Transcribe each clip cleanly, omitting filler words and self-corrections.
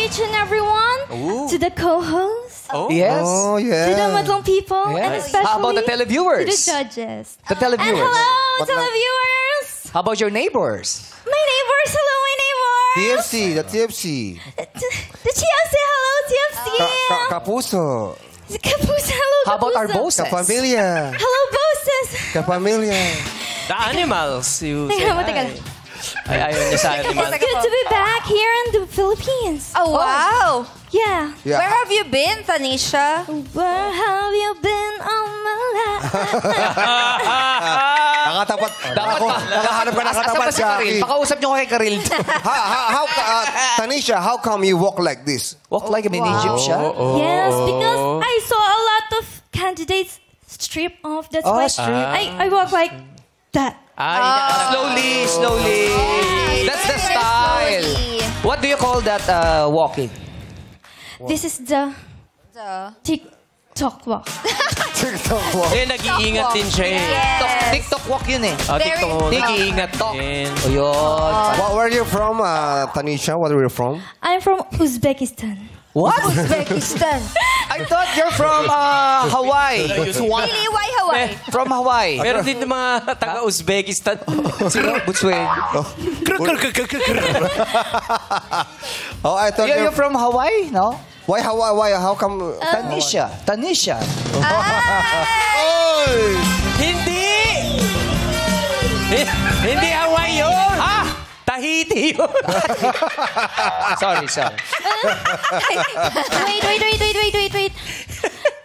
each and everyone, to the co-hosts, Yes. Oh, yeah. to the Madlong people, and Yes. especially How about the televiewers? to the judges. The televiewers. And hello, televiewers! How about your neighbors? My neighbors, hello, my neighbors! TFC, the TFC. The TFC, hello, TFC! Kapuso. Kapusa, hello, How about our Kapusa. bosses? Kapamilya. Hello, bosses! Kapamilya. The animals. You say Teka lang. Ay, ayaw niya sa animals. It's good to be back here in the Philippines. Oh, wow. Yeah. Yeah. Where have you been, Tanisha? Where have you been all my life? Nakatapat. Nakahanap ka nakatapat Asa pa si sa Karil? akin. Pakausap niyo ko kay Karil. Tanisha, how come you walk like this? Walk like a mini Egyptian. Yes, because I saw a lot of candidates strip off. That's why I walk like that. Slowly, slowly. That's the style. What do you call that walking? This is the TikTok walk. TikTok walk. Eh, nag-iingat din siya eh. TikTok walk yun eh. TikTok. Nag-iingat talk. din. O yun. Where are you from, Tanisha? Where are you from? I'm from Uzbekistan. What? Uzbekistan. I thought you're from Hawaii. Really? Why Hawaii? From Hawaii. Meron din ng mga taga-Uzbekistan. Sino? Butswing. Oh, I thought You're from Hawaii, no? Why Hawaii? Why? How come? Tanisha. Tanisha. Oy! Hindi! Hindi Hawaii yun! Tahiti yun! Sorry. Wait.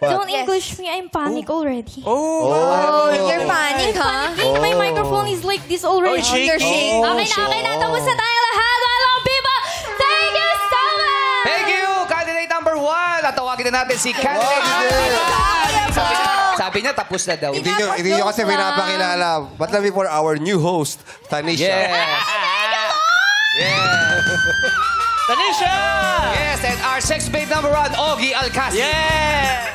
Don't English me. I'm panic already. Oh, you're panic, huh? My microphone is like this already. Oh, shaking. You're shaking. Okay na. Tapos na tayo lahat. Walang people. Thank you so much! Thank you! Candidate number 1. Tatawagin na natin si candidate number 2. Sabi niya, tapos na daw. Hindi nyo kasi pinapakilala. But let me for our new host, Tanisha. Tanisha! Yes, and our sex babe number 1, Ogie Alcacid. Yeah!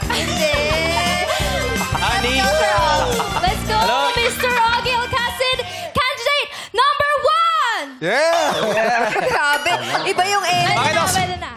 Tanisha! Let's go, Hello. Mr. Ogie Alcacid, candidate number 1! Yeah! Grabe. Iba yung energy. Okay, Pwede na.